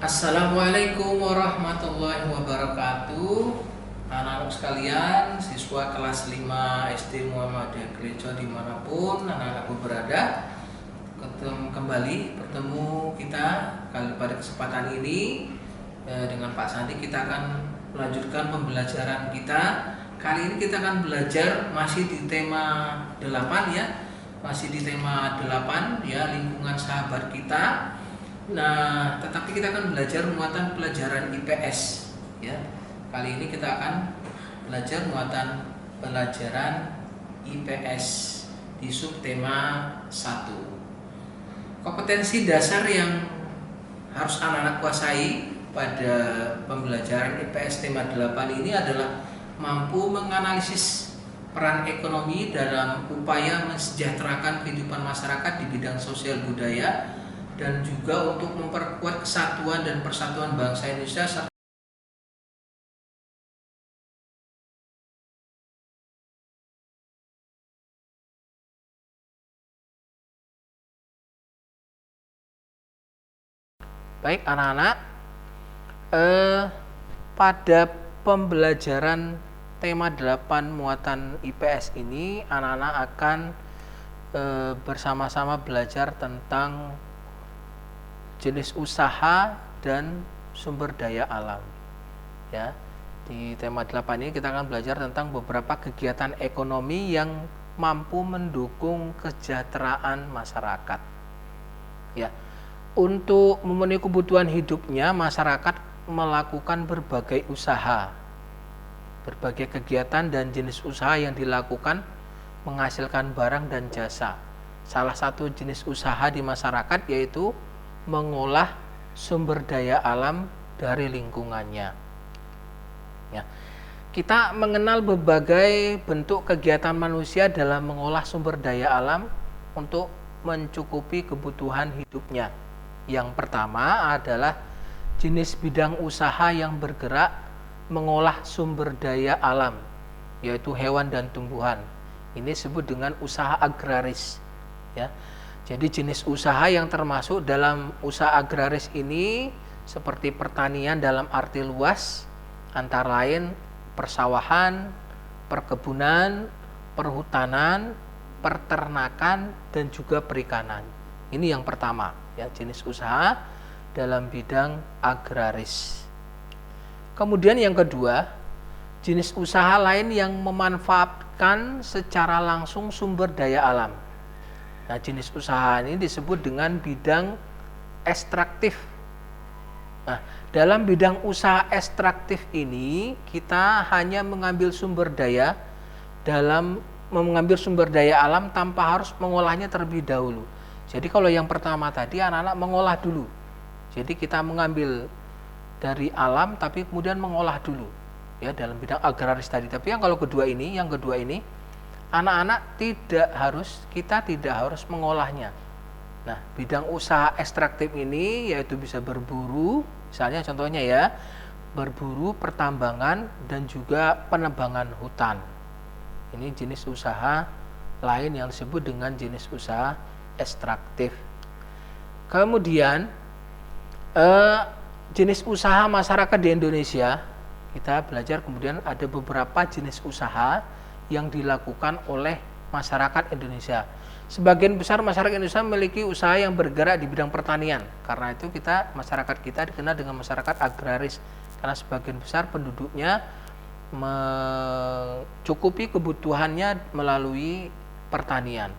Assalamualaikum warahmatullahi wabarakatuh. Anak-anak sekalian, siswa kelas 5 SD Muhammadiyah Gereja dimanapun anak-anakku berada, kembali bertemu kita pada kesempatan ini dengan Pak Sandi. Kita akan melanjutkan pembelajaran kita. Kali ini kita akan belajar masih di tema 8 ya. Masih di tema 8 ya, lingkungan sahabat kita. Nah, tetapi kita akan belajar muatan pelajaran IPS ya. Kali ini kita akan belajar muatan pelajaran IPS di subtema 1. Kompetensi dasar yang harus anak-anak kuasai pada pembelajaran IPS tema 8 ini adalah mampu menganalisis peran ekonomi dalam upaya mensejahterakan kehidupan masyarakat di bidang sosial budaya, dan juga untuk memperkuat kesatuan dan persatuan bangsa Indonesia. Baik anak-anak, pada pembelajaran tema 8 muatan IPS ini anak-anak akan bersama-sama belajar tentang jenis usaha dan sumber daya alam ya. Di tema 8 ini kita akan belajar tentang beberapa kegiatan ekonomi yang mampu mendukung kesejahteraan masyarakat ya. Untuk memenuhi kebutuhan hidupnya, masyarakat melakukan berbagai usaha, berbagai kegiatan dan jenis usaha yang dilakukan menghasilkan barang dan jasa. Salah satu jenis usaha di masyarakat yaitu mengolah sumber daya alam dari lingkungannya. Ya. Kita mengenal berbagai bentuk kegiatan manusia dalam mengolah sumber daya alam untuk mencukupi kebutuhan hidupnya. Yang pertama adalah jenis bidang usaha yang bergerak mengolah sumber daya alam, yaitu hewan dan tumbuhan. Ini disebut dengan usaha agraris ya. Jadi jenis usaha yang termasuk dalam usaha agraris ini seperti pertanian dalam arti luas, antara lain persawahan, perkebunan, perhutanan, peternakan, dan juga perikanan. Ini yang pertama ya, jenis usaha dalam bidang agraris. Kemudian yang kedua, jenis usaha lain yang memanfaatkan secara langsung sumber daya alam. Nah, jenis usaha ini disebut dengan bidang ekstraktif. Nah, dalam bidang usaha ekstraktif ini kita hanya mengambil sumber daya alam tanpa harus mengolahnya terlebih dahulu. Jadi kalau yang pertama tadi anak-anak mengolah dulu. Jadi kita mengambil dari alam tapi kemudian mengolah dulu ya dalam bidang agraris tadi. Tapi yang kedua ini anak-anak kita tidak harus mengolahnya. Nah, bidang usaha ekstraktif ini yaitu bisa berburu, misalnya contohnya ya, berburu, pertambangan, dan juga penebangan hutan. Ini jenis usaha lain yang disebut dengan jenis usaha ekstraktif. Kemudian jenis usaha masyarakat di Indonesia, kita belajar kemudian ada beberapa jenis usaha yang dilakukan oleh masyarakat Indonesia. Sebagian besar masyarakat Indonesia memiliki usaha yang bergerak di bidang pertanian. Karena itu masyarakat kita dikenal dengan masyarakat agraris, karena sebagian besar penduduknya mencukupi kebutuhannya melalui pertanian.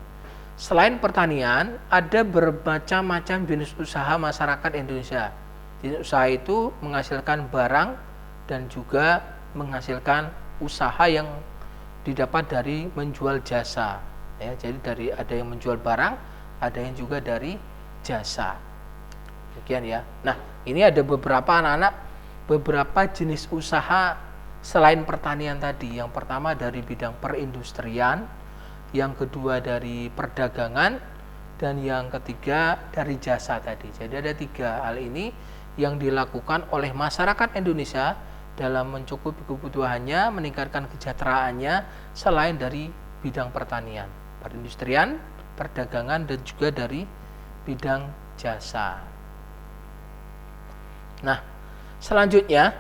Selain pertanian, ada bermacam-macam jenis usaha masyarakat Indonesia. Jenis usaha itu menghasilkan barang dan juga menghasilkan usaha yang didapat dari menjual jasa ya. Jadi ada yang menjual barang, ada yang juga dari jasa. Demikian ya. Nah, ini ada beberapa jenis usaha selain pertanian tadi. Yang pertama dari bidang perindustrian, yang kedua dari perdagangan, dan yang ketiga dari jasa tadi. Jadi ada 3 hal ini yang dilakukan oleh masyarakat Indonesia dalam mencukupi kebutuhannya, meningkatkan kesejahteraannya selain dari bidang pertanian, perindustrian, perdagangan, dan juga dari bidang jasa. Nah, selanjutnya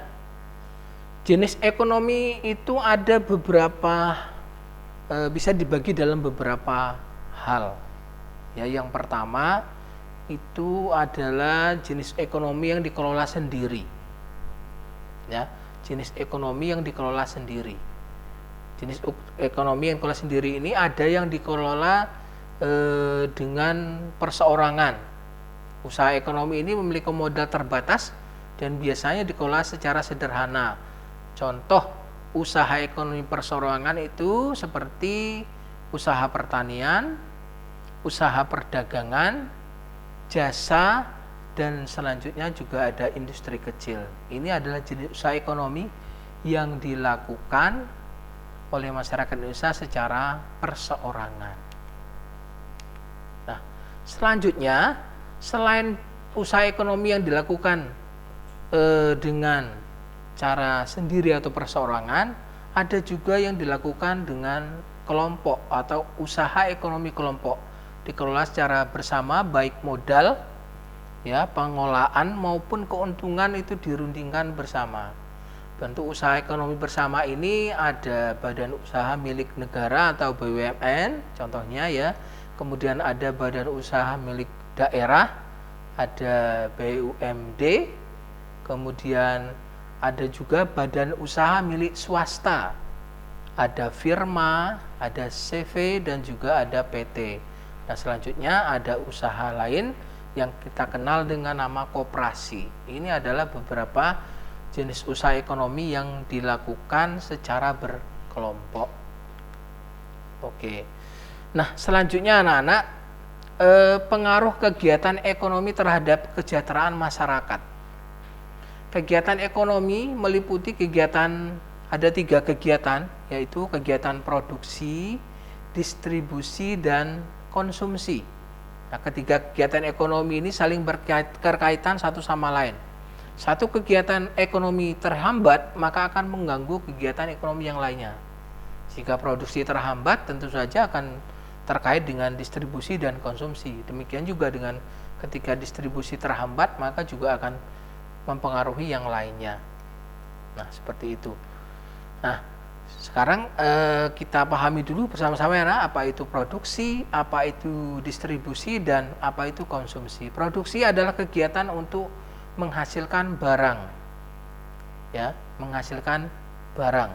jenis ekonomi itu ada beberapa, bisa dibagi dalam beberapa hal. Ya, yang pertama itu adalah jenis ekonomi yang dikelola sendiri. Ya, jenis ekonomi yang dikelola sendiri. Jenis ekonomi yang dikelola sendiri ini ada yang dikelola dengan perseorangan. Usaha ekonomi ini memiliki modal terbatas dan biasanya dikelola secara sederhana. Contoh usaha ekonomi perseorangan itu seperti usaha pertanian, usaha perdagangan, jasa, dan selanjutnya juga ada industri kecil. Ini adalah jenis usaha ekonomi yang dilakukan oleh masyarakat Indonesia secara perseorangan. Nah, selanjutnya selain usaha ekonomi yang dilakukan dengan cara sendiri atau perseorangan, ada juga yang dilakukan dengan kelompok atau usaha ekonomi kelompok, dikelola secara bersama, baik modal, ya, pengolahan maupun keuntungan itu dirundingkan bersama. Bentuk usaha ekonomi bersama ini ada badan usaha milik negara atau BUMN contohnya, ya. Kemudian ada badan usaha milik daerah, ada BUMD, kemudian ada juga badan usaha milik swasta, ada firma, ada CV, dan juga ada PT. Nah, selanjutnya ada usaha lain yang kita kenal dengan nama koperasi. Ini adalah beberapa jenis usaha ekonomi yang dilakukan secara berkelompok. Oke. Nah, selanjutnya anak-anak, pengaruh kegiatan ekonomi terhadap kesejahteraan masyarakat. Kegiatan ekonomi meliputi kegiatan, ada 3 kegiatan, yaitu kegiatan produksi, distribusi, dan konsumsi. Nah, ketiga kegiatan ekonomi ini saling berkaitan satu sama lain. Satu kegiatan ekonomi terhambat, maka akan mengganggu kegiatan ekonomi yang lainnya. Jika produksi terhambat, tentu saja akan terkait dengan distribusi dan konsumsi. Demikian juga dengan ketika distribusi terhambat, maka juga akan mempengaruhi yang lainnya. Nah, seperti itu. Nah, sekarang kita pahami dulu bersama-sama, ya, apa itu produksi, apa itu distribusi, dan apa itu konsumsi. Produksi adalah kegiatan untuk menghasilkan barang, ya, menghasilkan barang.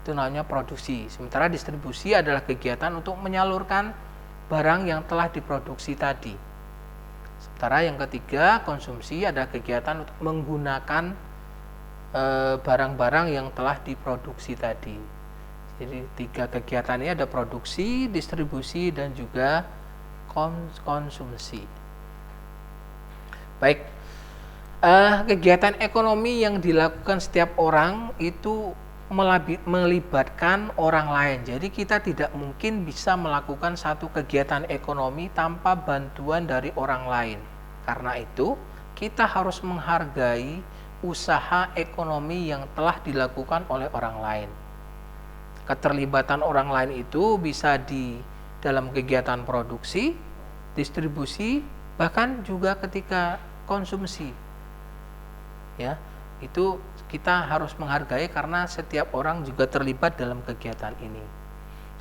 Itu namanya produksi. Sementara distribusi adalah kegiatan untuk menyalurkan barang yang telah diproduksi tadi. Sementara yang ketiga, konsumsi adalah kegiatan untuk menggunakan barang-barang yang telah diproduksi tadi. Jadi 3 kegiatan ini ada produksi, distribusi, dan juga konsumsi. Baik, kegiatan ekonomi yang dilakukan setiap orang itu melibatkan orang lain. Jadi kita tidak mungkin bisa melakukan satu kegiatan ekonomi tanpa bantuan dari orang lain. Karena itu, kita harus menghargai usaha ekonomi yang telah dilakukan oleh orang lain. Keterlibatan orang lain itu bisa di dalam kegiatan produksi, distribusi, bahkan juga ketika konsumsi. Ya, itu kita harus menghargai karena setiap orang juga terlibat dalam kegiatan ini.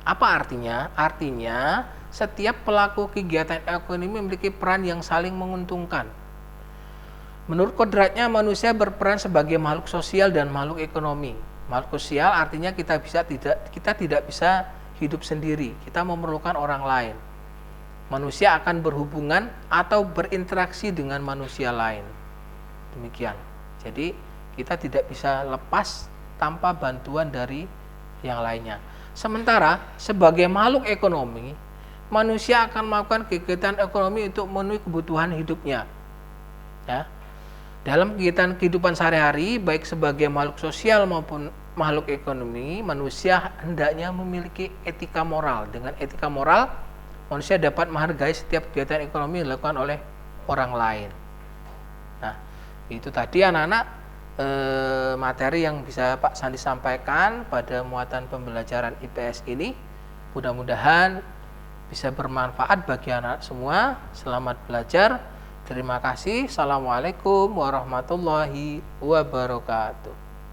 Apa artinya? Artinya setiap pelaku kegiatan ekonomi memiliki peran yang saling menguntungkan. Menurut kodratnya, manusia berperan sebagai makhluk sosial dan makhluk ekonomi. Makhluk sosial artinya kita tidak bisa hidup sendiri. Kita memerlukan orang lain. Manusia akan berhubungan atau berinteraksi dengan manusia lain. Demikian. Jadi kita tidak bisa lepas tanpa bantuan dari yang lainnya. Sementara sebagai makhluk ekonomi, manusia akan melakukan kegiatan ekonomi untuk memenuhi kebutuhan hidupnya. Ya. Dalam kegiatan kehidupan sehari-hari, baik sebagai makhluk sosial maupun makhluk ekonomi, manusia hendaknya memiliki etika moral. Dengan etika moral, manusia dapat menghargai setiap kegiatan ekonomi yang dilakukan oleh orang lain. Nah, itu tadi anak-anak materi yang bisa Pak Sandi sampaikan pada muatan pembelajaran IPS ini. Mudah-mudahan bisa bermanfaat bagi anak semua. Selamat belajar. Terima kasih. Assalamualaikum warahmatullahi wabarakatuh.